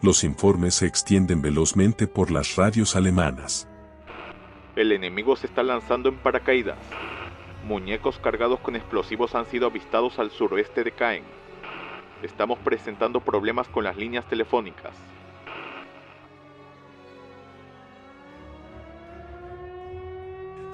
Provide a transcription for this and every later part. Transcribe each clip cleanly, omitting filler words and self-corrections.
Los informes se extienden velozmente por las radios alemanas. El enemigo se está lanzando en paracaídas. Muñecos cargados con explosivos han sido avistados al suroeste de Caen. Estamos presentando problemas con las líneas telefónicas.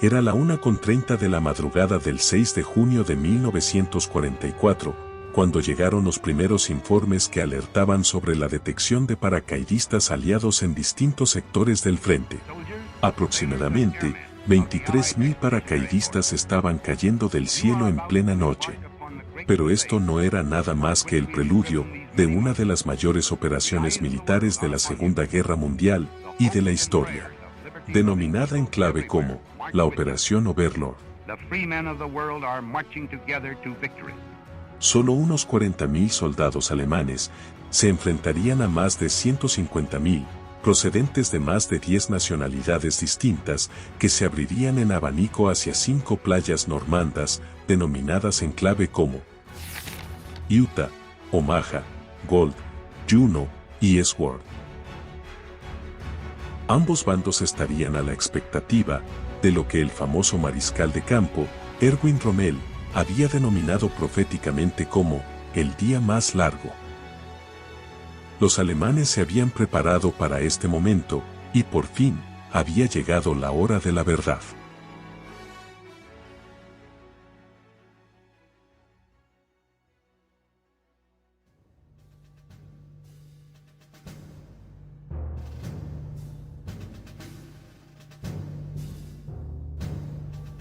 Era la 1:30 de la madrugada del 6 de junio de 1944, cuando llegaron los primeros informes que alertaban sobre la detección de paracaidistas aliados en distintos sectores del frente. Aproximadamente 23.000 paracaidistas estaban cayendo del cielo en plena noche. Pero esto no era nada más que el preludio de una de las mayores operaciones militares de la Segunda Guerra Mundial y de la historia, denominada en clave como la Operación Overlord. Solo unos 40.000 soldados alemanes se enfrentarían a más de 150.000, procedentes de más de 10 nacionalidades distintas, que se abrirían en abanico hacia 5 playas normandas, denominadas en clave como Utah, Omaha, Gold, Juno y Sword. Ambos bandos estarían a la expectativa de lo que el famoso mariscal de campo, Erwin Rommel, había denominado proféticamente como el día más largo. Los alemanes se habían preparado para este momento, y por fin, había llegado la hora de la verdad.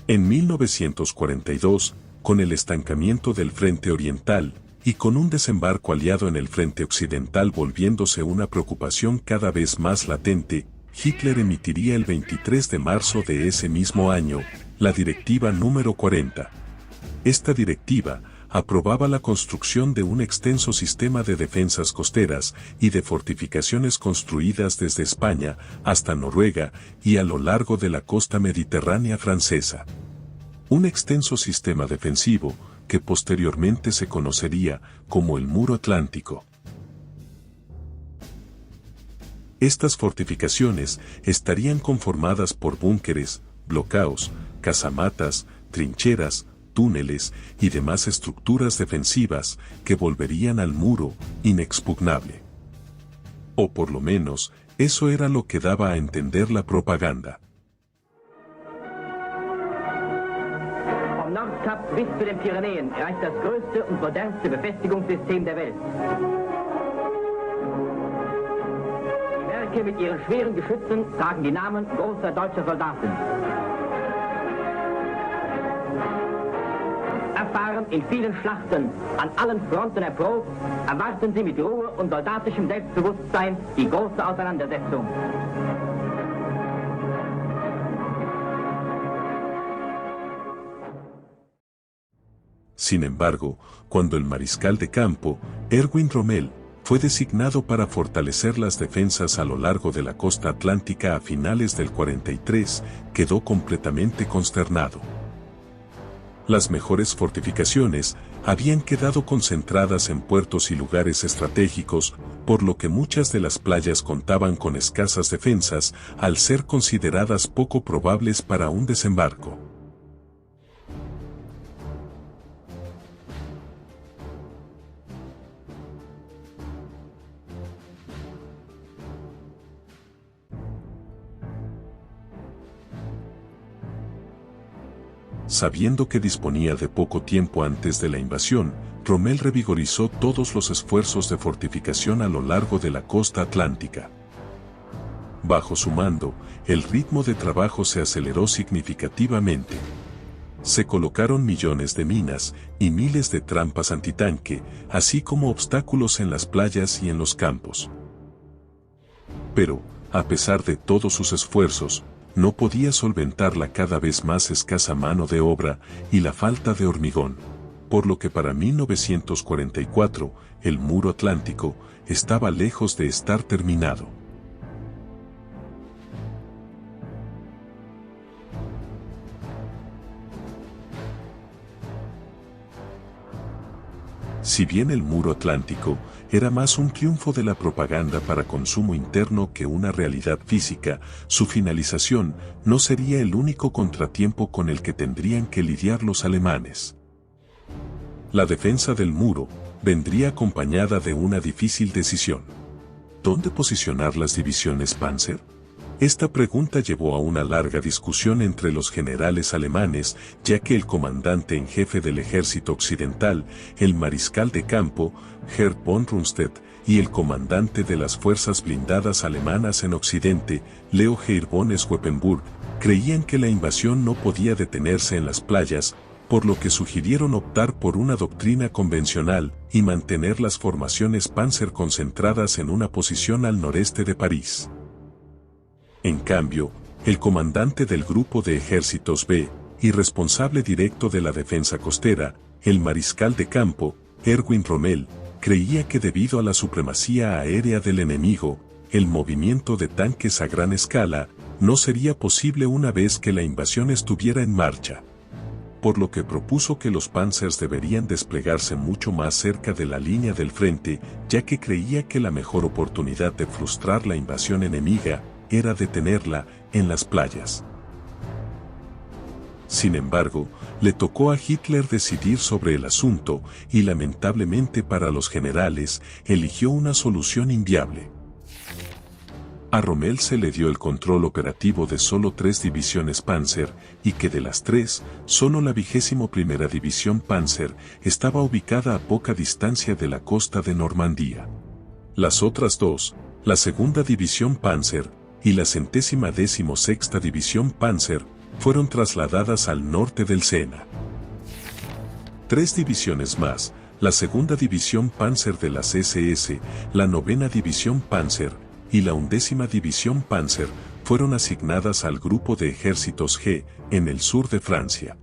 En 1942, con el estancamiento del frente oriental, y con un desembarco aliado en el frente occidental volviéndose una preocupación cada vez más latente, Hitler emitiría el 23 de marzo de ese mismo año, la Directiva número 40. Esta directiva aprobaba la construcción de un extenso sistema de defensas costeras y de fortificaciones construidas desde España hasta Noruega y a lo largo de la costa mediterránea francesa. Un extenso sistema defensivo que posteriormente se conocería como el Muro Atlántico. Estas fortificaciones estarían conformadas por búnkeres, bloqueos, casamatas, trincheras, túneles y demás estructuras defensivas que volverían al muro inexpugnable. O por lo menos, eso era lo que daba a entender la propaganda. Vom Nordkap bis zu den Pyrenäen reicht das größte und modernste Befestigungssystem der Welt. Die Werke mit ihren schweren Geschützen tragen die Namen großer deutscher Soldaten. Erfahren in vielen Schlachten, an allen Fronten erprobt, erwarten sie mit Ruhe und soldatischem Selbstbewusstsein die große Auseinandersetzung. Sin embargo, cuando el mariscal de campo, Erwin Rommel, fue designado para fortalecer las defensas a lo largo de la costa atlántica a finales del 43, quedó completamente consternado. Las mejores fortificaciones habían quedado concentradas en puertos y lugares estratégicos, por lo que muchas de las playas contaban con escasas defensas, al ser consideradas poco probables para un desembarco. Sabiendo que disponía de poco tiempo antes de la invasión, Rommel revigorizó todos los esfuerzos de fortificación a lo largo de la costa atlántica. Bajo su mando, el ritmo de trabajo se aceleró significativamente. Se colocaron millones de minas y miles de trampas antitanque, así como obstáculos en las playas y en los campos. Pero, a pesar de todos sus esfuerzos, no podía solventar la cada vez más escasa mano de obra y la falta de hormigón, por lo que para 1944 el Muro Atlántico estaba lejos de estar terminado. Si bien el muro atlántico era más un triunfo de la propaganda para consumo interno que una realidad física, su finalización no sería el único contratiempo con el que tendrían que lidiar los alemanes. La defensa del muro vendría acompañada de una difícil decisión. ¿Dónde posicionar las divisiones Panzer? Esta pregunta llevó a una larga discusión entre los generales alemanes, ya que el comandante en jefe del ejército occidental, el mariscal de campo, Gerd von Rundstedt, y el comandante de las fuerzas blindadas alemanas en Occidente, Leo Geir von Schweppenburg, creían que la invasión no podía detenerse en las playas, por lo que sugirieron optar por una doctrina convencional y mantener las formaciones Panzer concentradas en una posición al noreste de París. En cambio, el comandante del grupo de ejércitos B, y responsable directo de la defensa costera, el mariscal de campo, Erwin Rommel, creía que debido a la supremacía aérea del enemigo, el movimiento de tanques a gran escala no sería posible una vez que la invasión estuviera en marcha. Por lo que propuso que los Panzers deberían desplegarse mucho más cerca de la línea del frente, ya que creía que la mejor oportunidad de frustrar la invasión enemiga era detenerla en las playas. Sin embargo, le tocó a Hitler decidir sobre el asunto y lamentablemente para los generales, eligió una solución inviable. A Rommel se le dio el control operativo de solo 3 divisiones Panzer, y que de las 3, solo la 21ª División Panzer estaba ubicada a poca distancia de la costa de Normandía. Las otras 2, la 2ª División Panzer y la 116ª División Panzer, fueron trasladadas al norte del Sena. 3 divisiones más, la 2ª División Panzer de las SS, la 9ª División Panzer y la 11ª División Panzer, fueron asignadas al grupo de ejércitos G, en el sur de Francia.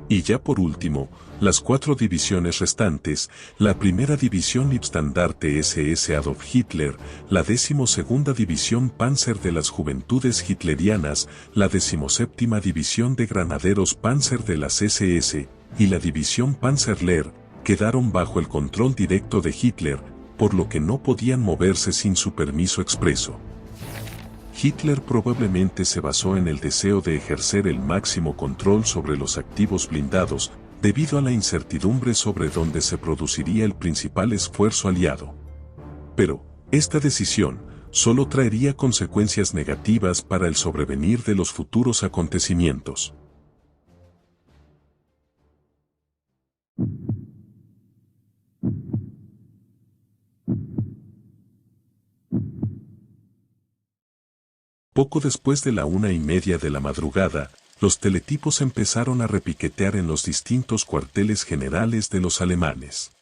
Y ya por último, las 4 divisiones restantes, la 1ª División Liebstandarte SS Adolf Hitler, la 12ª División Panzer de las Juventudes Hitlerianas, la 17ª División de Granaderos Panzer de las SS, y la División Panzerlehr, quedaron bajo el control directo de Hitler, por lo que no podían moverse sin su permiso expreso. Hitler probablemente se basó en el deseo de ejercer el máximo control sobre los activos blindados, debido a la incertidumbre sobre dónde se produciría el principal esfuerzo aliado. Pero, esta decisión solo traería consecuencias negativas para el sobrevenir de los futuros acontecimientos. Poco después de la 1:30 de la madrugada, los teletipos empezaron a repiquetear en los distintos cuarteles generales de los alemanes.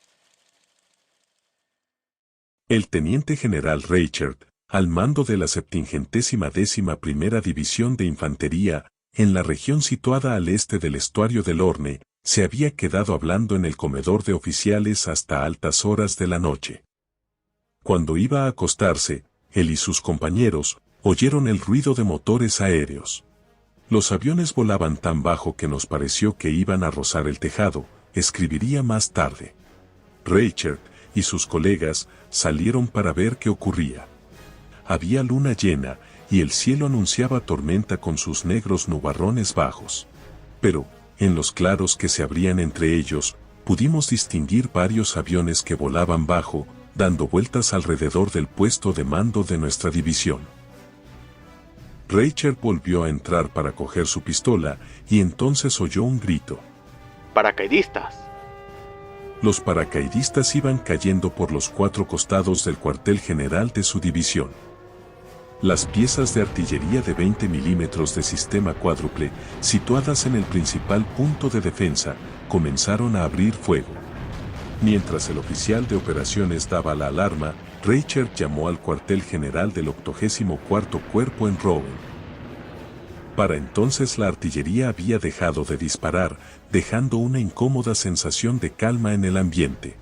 El teniente general Reichert, al mando de la 711ª División de Infantería, en la región situada al este del estuario del Orne, se había quedado hablando en el comedor de oficiales hasta altas horas de la noche. Cuando iba a acostarse, él y sus compañeros oyeron el ruido de motores aéreos. Los aviones volaban tan bajo que nos pareció que iban a rozar el tejado, escribiría más tarde. Reichert y sus colegas salieron para ver qué ocurría. Había luna llena y el cielo anunciaba tormenta con sus negros nubarrones bajos. Pero, en los claros que se abrían entre ellos, pudimos distinguir varios aviones que volaban bajo, dando vueltas alrededor del puesto de mando de nuestra división. Reichert volvió a entrar para coger su pistola y entonces oyó un grito. ¡Paracaidistas! Los paracaidistas iban cayendo por los 4 costados del cuartel general de su división. Las piezas de artillería de 20 milímetros de sistema cuádruple, situadas en el principal punto de defensa, comenzaron a abrir fuego. Mientras el oficial de operaciones daba la alarma, Reichert llamó al cuartel general del 84º Cuerpo en Rouen. Para entonces la artillería había dejado de disparar, dejando una incómoda sensación de calma en el ambiente.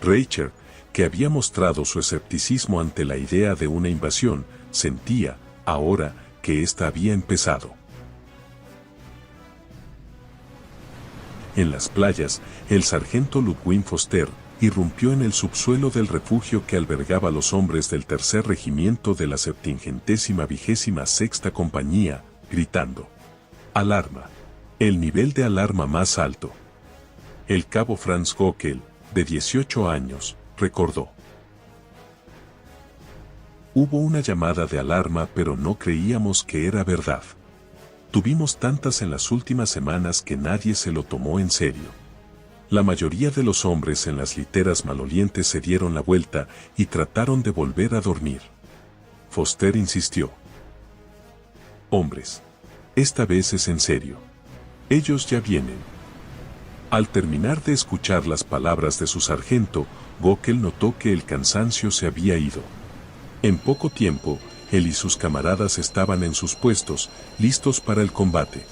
Reichert, que había mostrado su escepticismo ante la idea de una invasión, sentía, ahora, que ésta había empezado. En las playas, el sargento Ludwig Foster irrumpió en el subsuelo del refugio que albergaba a los hombres del tercer regimiento de la 726ª compañía, gritando: ¡Alarma! El nivel de alarma más alto. El cabo Franz Gockel, de 18 años, recordó: hubo una llamada de alarma, pero no creíamos que era verdad. Tuvimos tantas en las últimas semanas que nadie se lo tomó en serio. La mayoría de los hombres en las literas malolientes se dieron la vuelta y trataron de volver a dormir. Foster insistió: hombres, esta vez es en serio. Ellos ya vienen. Al terminar de escuchar las palabras de su sargento, Gockel notó que el cansancio se había ido. En poco tiempo, él y sus camaradas estaban en sus puestos, listos para el combate.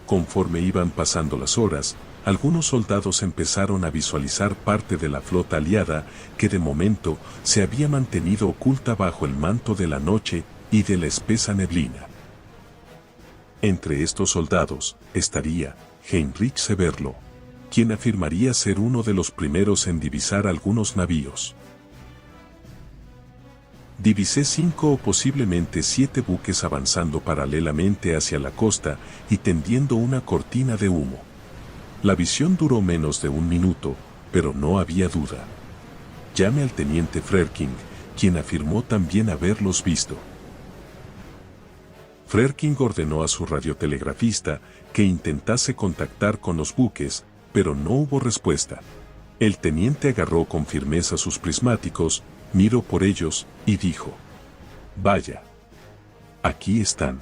Conforme iban pasando las horas, algunos soldados empezaron a visualizar parte de la flota aliada que de momento se había mantenido oculta bajo el manto de la noche y de la espesa neblina. Entre estos soldados estaría Heinrich Severlo, quien afirmaría ser uno de los primeros en divisar algunos navíos. Divisé 5 o posiblemente 7 buques avanzando paralelamente hacia la costa y tendiendo una cortina de humo. La visión duró menos de 1 minuto, pero no había duda. Llamé al teniente Frerking, quien afirmó también haberlos visto. Frerking ordenó a su radiotelegrafista que intentase contactar con los buques, pero no hubo respuesta. El teniente agarró con firmeza sus prismáticos, miró por ellos y dijo: vaya, aquí están.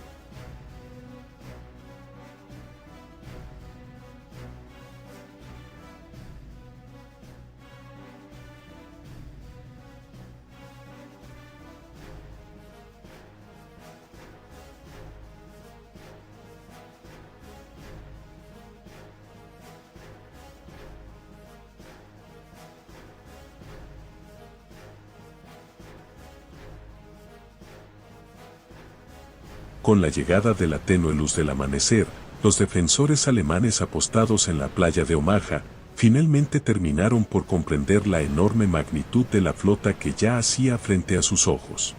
Con la llegada de la tenue luz del amanecer, los defensores alemanes apostados en la playa de Omaha, finalmente terminaron por comprender la enorme magnitud de la flota que ya hacía frente a sus ojos.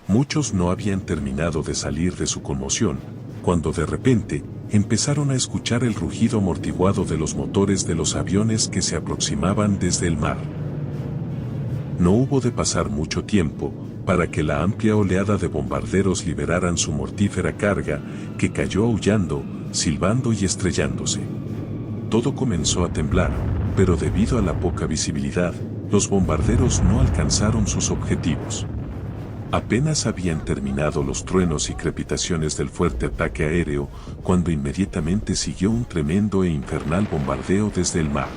Muchos no habían terminado de salir de su conmoción, cuando de repente empezaron a escuchar el rugido amortiguado de los motores de los aviones que se aproximaban desde el mar. No hubo de pasar mucho tiempo para que la amplia oleada de bombarderos liberaran su mortífera carga, que cayó aullando, silbando y estrellándose. Todo comenzó a temblar, pero debido a la poca visibilidad, los bombarderos no alcanzaron sus objetivos. Apenas habían terminado los truenos y crepitaciones del fuerte ataque aéreo, cuando inmediatamente siguió un tremendo e infernal bombardeo desde el mar.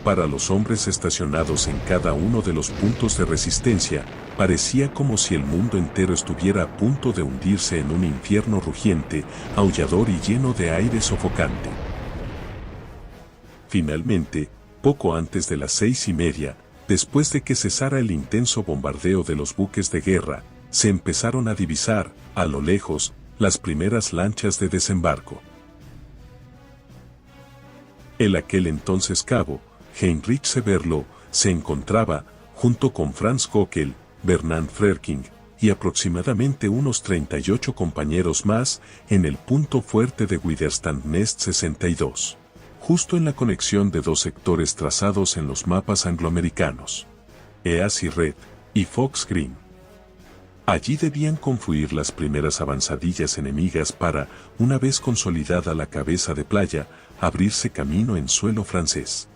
Para los hombres estacionados en cada uno de los puntos de resistencia, parecía como si el mundo entero estuviera a punto de hundirse en un infierno rugiente, aullador y lleno de aire sofocante. Finalmente, poco antes de las 6:30, después de que cesara el intenso bombardeo de los buques de guerra, se empezaron a divisar, a lo lejos, las primeras lanchas de desembarco. El aquel entonces cabo, Heinrich Severlo, se encontraba, junto con Franz Gockel, Bernhard Frerking, y aproximadamente unos 38 compañeros más, en el punto fuerte de Widerstand-Nest 62, justo en la conexión de 2 sectores trazados en los mapas angloamericanos, Easy Red y Fox Green. Allí debían confluir las primeras avanzadillas enemigas para, una vez consolidada la cabeza de playa, abrirse camino en suelo francés.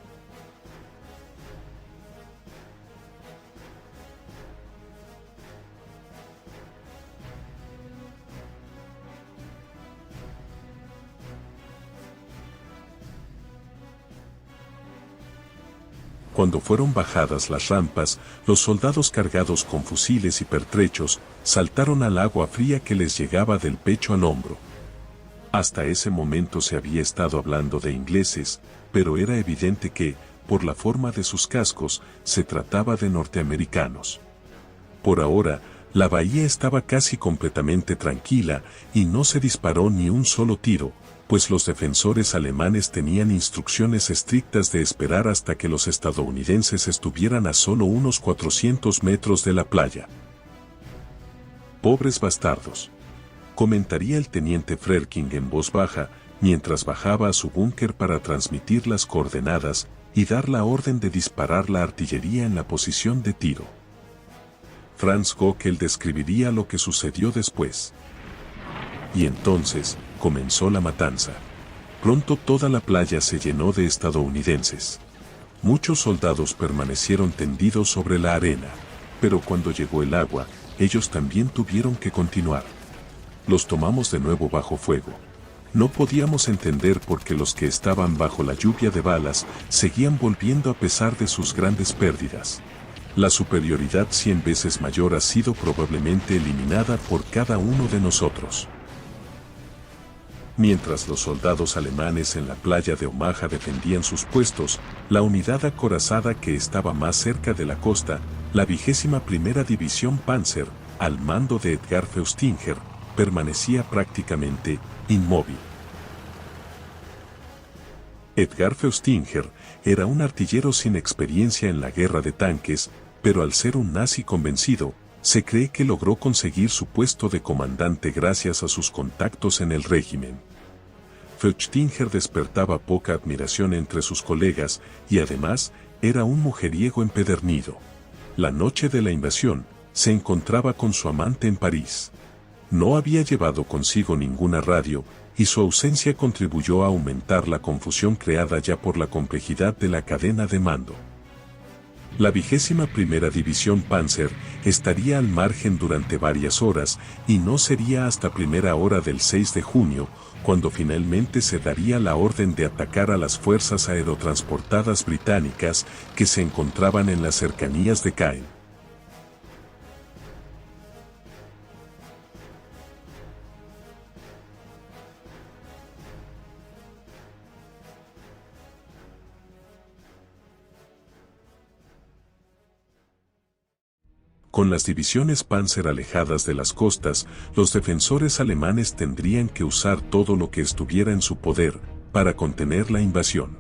Cuando fueron bajadas las rampas, los soldados cargados con fusiles y pertrechos saltaron al agua fría que les llegaba del pecho al hombro. Hasta ese momento se había estado hablando de ingleses, pero era evidente que, por la forma de sus cascos, se trataba de norteamericanos. Por ahora, la bahía estaba casi completamente tranquila y no se disparó ni un solo tiro, pues los defensores alemanes tenían instrucciones estrictas de esperar hasta que los estadounidenses estuvieran a solo unos 400 metros de la playa. «Pobres bastardos», comentaría el teniente Frerking en voz baja, mientras bajaba a su búnker para transmitir las coordenadas y dar la orden de disparar la artillería en la posición de tiro. Franz Gockel describiría lo que sucedió después. Y entonces, comenzó la matanza. Pronto toda la playa se llenó de estadounidenses. Muchos soldados permanecieron tendidos sobre la arena, pero cuando llegó el agua, ellos también tuvieron que continuar. Los tomamos de nuevo bajo fuego. No podíamos entender por qué los que estaban bajo la lluvia de balas seguían volviendo a pesar de sus grandes pérdidas. La superioridad 100 veces mayor ha sido probablemente eliminada por cada uno de nosotros. Mientras los soldados alemanes en la playa de Omaha defendían sus puestos, la unidad acorazada que estaba más cerca de la costa, la 21ª División Panzer, al mando de Edgar Feustinger, permanecía prácticamente inmóvil. Edgar Feustinger era un artillero sin experiencia en la guerra de tanques, pero al ser un nazi convencido, se cree que logró conseguir su puesto de comandante gracias a sus contactos en el régimen. Feustinger despertaba poca admiración entre sus colegas y además era un mujeriego empedernido. La noche de la invasión, se encontraba con su amante en París. No había llevado consigo ninguna radio, y su ausencia contribuyó a aumentar la confusión creada ya por la complejidad de la cadena de mando. La 21ª División Panzer estaría al margen durante varias horas y no sería hasta primera hora del 6 de junio, cuando finalmente se daría la orden de atacar a las fuerzas aerotransportadas británicas que se encontraban en las cercanías de Caen. Con las divisiones Panzer alejadas de las costas, los defensores alemanes tendrían que usar todo lo que estuviera en su poder para contener la invasión.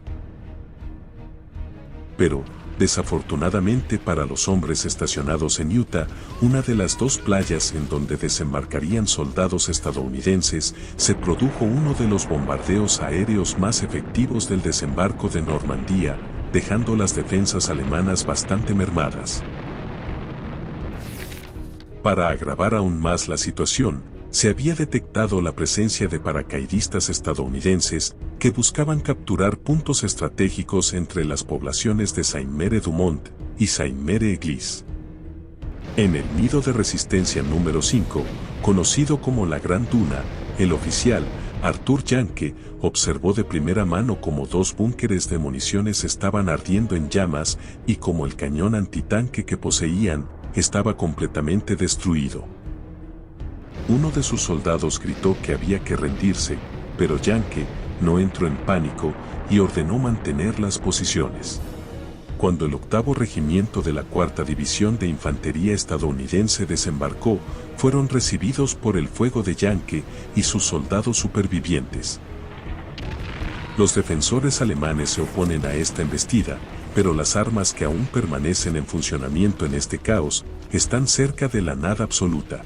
Pero, desafortunadamente para los hombres estacionados en Utah, una de las dos playas en donde desembarcarían soldados estadounidenses, se produjo uno de los bombardeos aéreos más efectivos del desembarco de Normandía, dejando las defensas alemanas bastante mermadas. Para agravar aún más la situación, se había detectado la presencia de paracaidistas estadounidenses que buscaban capturar puntos estratégicos entre las poblaciones de Saint-Mère-du-Mont y Saint-Mère-Église. En el nido de resistencia número 5, conocido como la Gran Duna, el oficial, Arthur Janke, observó de primera mano cómo dos búnkeres de municiones estaban ardiendo en llamas y cómo el cañón antitanque que poseían estaba completamente destruido. Uno de sus soldados gritó que había que rendirse, pero Janke no entró en pánico y ordenó mantener las posiciones. Cuando el 8º Regimiento de la 4ª División de Infantería estadounidense desembarcó, fueron recibidos por el fuego de Janke y sus soldados supervivientes. Los defensores alemanes se oponen a esta embestida, pero las armas que aún permanecen en funcionamiento en este caos, están cerca de la nada absoluta.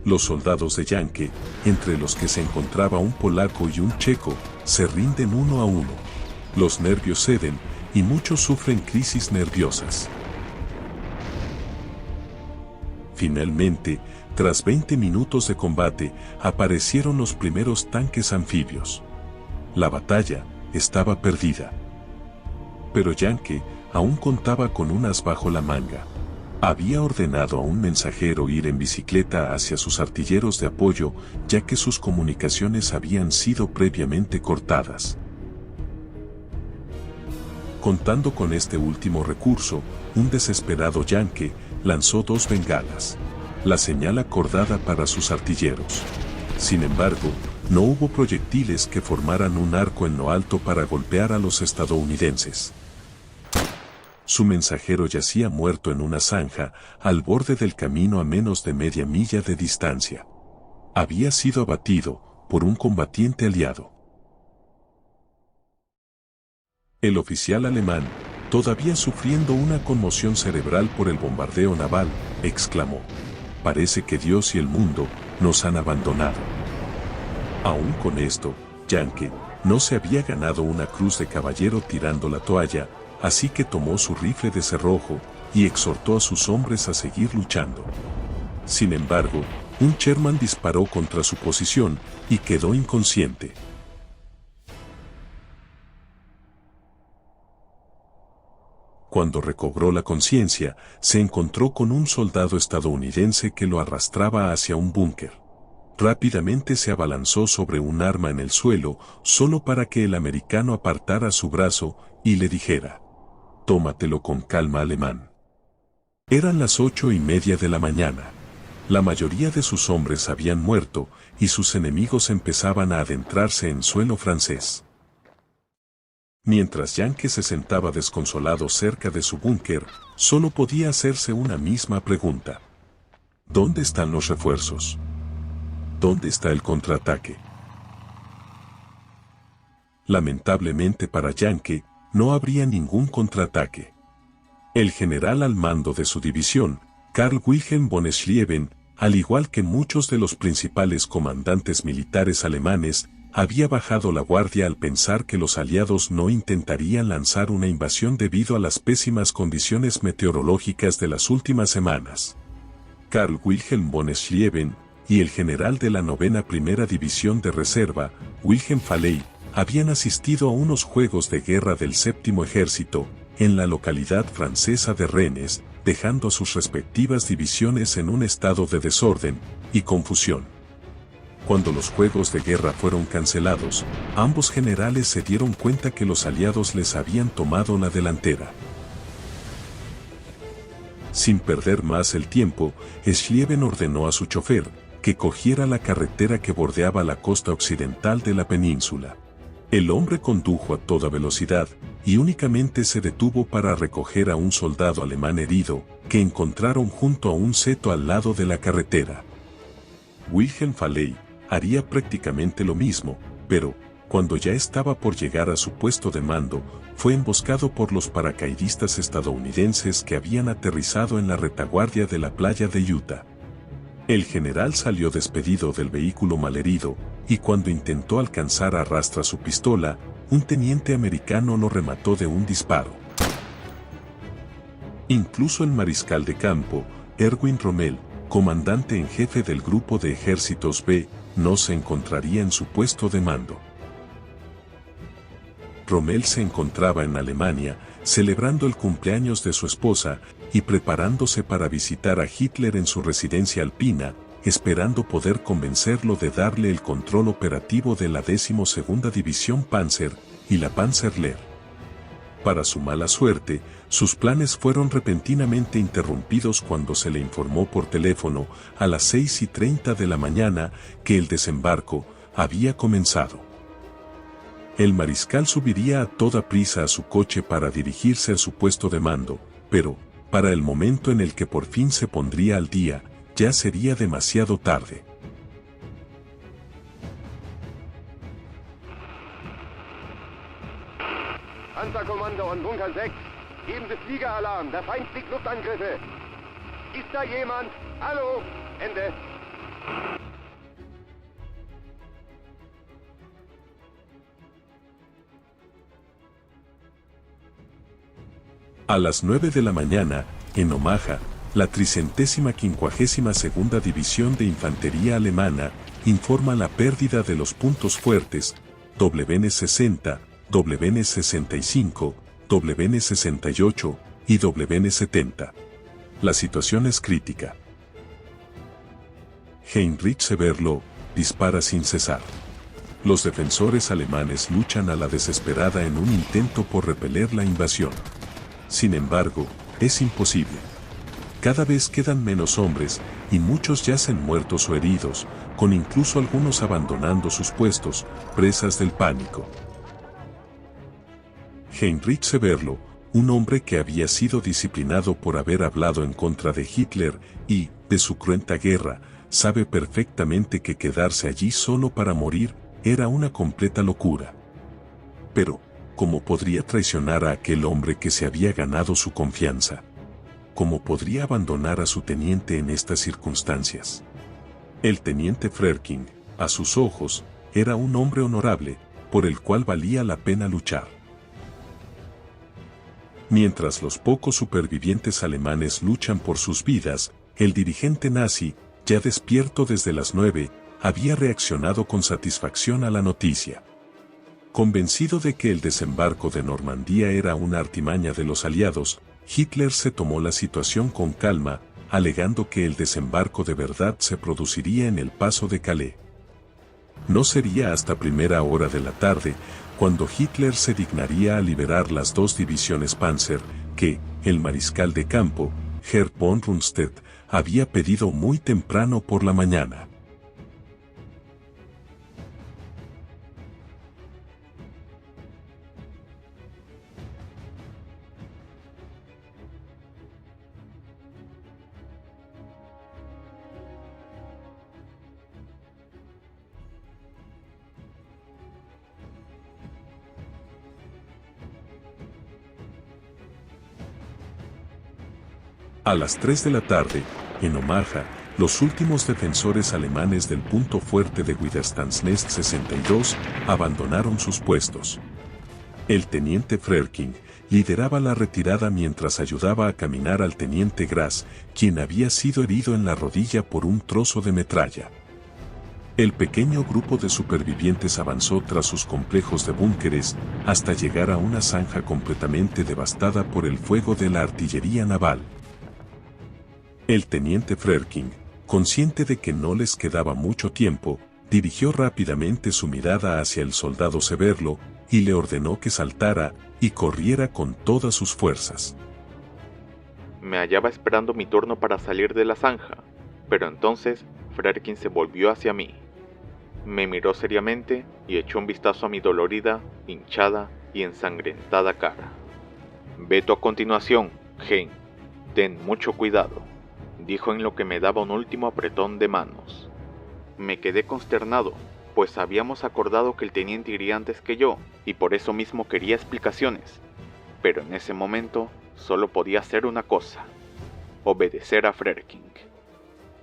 Los soldados de Janke, entre los que se encontraba un polaco y un checo, se rinden uno a uno. Los nervios ceden, y muchos sufren crisis nerviosas. Finalmente, tras 20 minutos de combate, aparecieron los primeros tanques anfibios. La batalla estaba perdida. Pero Janke aún contaba con un as bajo la manga. Había ordenado a un mensajero ir en bicicleta hacia sus artilleros de apoyo, ya que sus comunicaciones habían sido previamente cortadas. Contando con este último recurso, un desesperado Janke lanzó 2 bengalas, la señal acordada para sus artilleros. Sin embargo, no hubo proyectiles que formaran un arco en lo alto para golpear a los estadounidenses. Su mensajero yacía muerto en una zanja, al borde del camino a menos de media milla de distancia. Había sido abatido por un combatiente aliado. El oficial alemán, todavía sufriendo una conmoción cerebral por el bombardeo naval, exclamó: «Parece que Dios y el mundo nos han abandonado». Aún con esto, Yankee no se había ganado una cruz de caballero tirando la toalla, así que tomó su rifle de cerrojo y exhortó a sus hombres a seguir luchando. Sin embargo, un Sherman disparó contra su posición y quedó inconsciente. Cuando recobró la conciencia, se encontró con un soldado estadounidense que lo arrastraba hacia un búnker. Rápidamente se abalanzó sobre un arma en el suelo, solo para que el americano apartara su brazo y le dijera: «Tómatelo con calma, alemán». Eran las 8:30 de la mañana. La mayoría de sus hombres habían muerto y sus enemigos empezaban a adentrarse en suelo francés. Mientras Yankee se sentaba desconsolado cerca de su búnker, solo podía hacerse una misma pregunta: ¿dónde están los refuerzos? ¿Dónde está el contraataque? Lamentablemente para Yankee, no habría ningún contraataque. El general al mando de su división, Karl Wilhelm von Schlieffen, al igual que muchos de los principales comandantes militares alemanes, había bajado la guardia al pensar que los aliados no intentarían lanzar una invasión debido a las pésimas condiciones meteorológicas de las últimas semanas. Karl Wilhelm von Schlieffen y el general de la 9ª Primera División de Reserva, Wilhelm Faley, habían asistido a unos juegos de guerra del 7º Ejército, en la localidad francesa de Rennes, dejando a sus respectivas divisiones en un estado de desorden y confusión. Cuando los juegos de guerra fueron cancelados, ambos generales se dieron cuenta que los aliados les habían tomado la delantera. Sin perder más el tiempo, Schlieffen ordenó a su chofer que cogiera la carretera que bordeaba la costa occidental de la península. El hombre condujo a toda velocidad y únicamente se detuvo para recoger a un soldado alemán herido que encontraron junto a un seto al lado de la carretera. Wilhelm Faley haría prácticamente lo mismo, pero, cuando ya estaba por llegar a su puesto de mando, fue emboscado por los paracaidistas estadounidenses que habían aterrizado en la retaguardia de la playa de Utah. El general salió despedido del vehículo malherido, y cuando intentó alcanzar a rastro su pistola, un teniente americano lo remató de un disparo. Incluso el mariscal de campo, Erwin Rommel, comandante en jefe del grupo de ejércitos B, no se encontraría en su puesto de mando. Rommel se encontraba en Alemania, celebrando el cumpleaños de su esposa y preparándose para visitar a Hitler en su residencia alpina, esperando poder convencerlo de darle el control operativo de la 12ª División Panzer y la Panzerlehr. Para su mala suerte, sus planes fueron repentinamente interrumpidos cuando se le informó por teléfono a las 6:30 de la mañana que el desembarco había comenzado. El mariscal subiría a toda prisa a su coche para dirigirse a su puesto de mando, pero, para el momento en el que por fin se pondría al día, ya sería demasiado tarde. Panzerkommando und Bunker 6, geben Sie Fliegeralarm, der Feind fliegt Luftangriffe. Ist da jemand? Hallo? Ende. A las 9 de la mañana, en Omaha, la 352ª División de Infantería Alemana informa la pérdida de los puntos fuertes, WN-60, WN-65, WN-68 y WN-70. La situación es crítica. Heinrich Severloh dispara sin cesar. Los defensores alemanes luchan a la desesperada en un intento por repeler la invasión. Sin embargo, es imposible. Cada vez quedan menos hombres y muchos yacen muertos o heridos, con incluso algunos abandonando sus puestos, presas del pánico. Heinrich Severlo, un hombre que había sido disciplinado por haber hablado en contra de Hitler y de su cruenta guerra, sabe perfectamente que quedarse allí solo para morir era una completa locura. Pero, ¿cómo podría traicionar a aquel hombre que se había ganado su confianza? ¿Cómo podría abandonar a su teniente en estas circunstancias? El teniente Frerking, a sus ojos, era un hombre honorable, por el cual valía la pena luchar. Mientras los pocos supervivientes alemanes luchan por sus vidas, el dirigente nazi, ya despierto desde las 9, había reaccionado con satisfacción a la noticia. Convencido de que el desembarco de Normandía era una artimaña de los aliados, Hitler se tomó la situación con calma, alegando que el desembarco de verdad se produciría en el paso de Calais. No sería hasta primera hora de la tarde, cuando Hitler se dignaría a liberar las 2 divisiones Panzer, que el mariscal de campo, Herr von Rundstedt, había pedido muy temprano por la mañana. A las 3 de la tarde, en Omaha, los últimos defensores alemanes del punto fuerte de Widerstandsnest 62 abandonaron sus puestos. El teniente Frerking lideraba la retirada mientras ayudaba a caminar al teniente Grass, quien había sido herido en la rodilla por un trozo de metralla. El pequeño grupo de supervivientes avanzó tras sus complejos de búnkeres hasta llegar a una zanja completamente devastada por el fuego de la artillería naval. El teniente Frerking, consciente de que no les quedaba mucho tiempo, dirigió rápidamente su mirada hacia el soldado Severlo y le ordenó que saltara y corriera con todas sus fuerzas. Me hallaba esperando mi turno para salir de la zanja, pero entonces Frerking se volvió hacia mí. Me miró seriamente y echó un vistazo a mi dolorida, hinchada y ensangrentada cara. «Ve tú a continuación, Hein. Ten mucho cuidado», dijo en lo que me daba un último apretón de manos. Me quedé consternado, pues habíamos acordado que el teniente iría antes que yo, y por eso mismo quería explicaciones. Pero en ese momento solo podía hacer una cosa: obedecer a Frerking.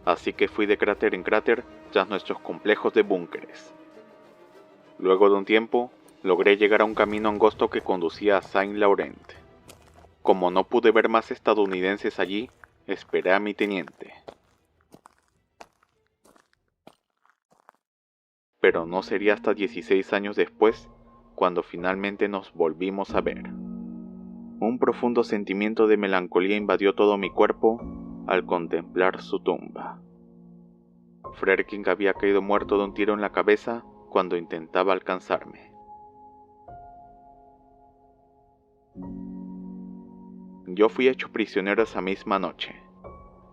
Así que fui de cráter en cráter tras nuestros complejos de búnkeres. Luego de un tiempo, logré llegar a un camino angosto que conducía a Saint-Laurent. Como no pude ver más estadounidenses allí, esperé a mi teniente. Pero no sería hasta 16 años después cuando finalmente nos volvimos a ver. Un profundo sentimiento de melancolía invadió todo mi cuerpo al contemplar su tumba. Frerking había caído muerto de un tiro en la cabeza cuando intentaba alcanzarme. Yo fui hecho prisionero esa misma noche.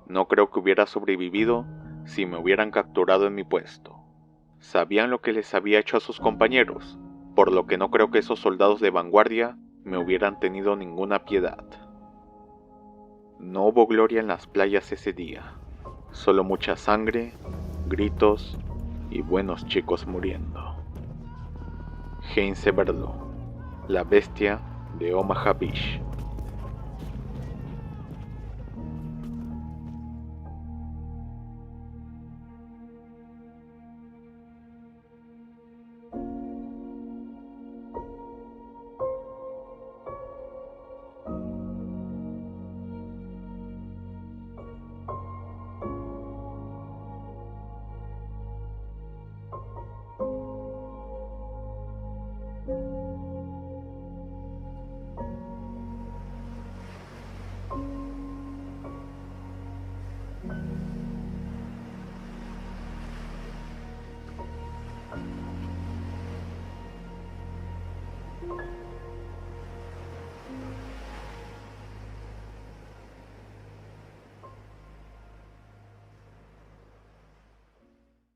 No creo que hubiera sobrevivido si me hubieran capturado en mi puesto. Sabían lo que les había hecho a sus compañeros, por lo que no creo que esos soldados de vanguardia me hubieran tenido ninguna piedad. No hubo gloria en las playas ese día, solo mucha sangre, gritos y buenos chicos muriendo. Hein Severlo, la bestia de Omaha Beach.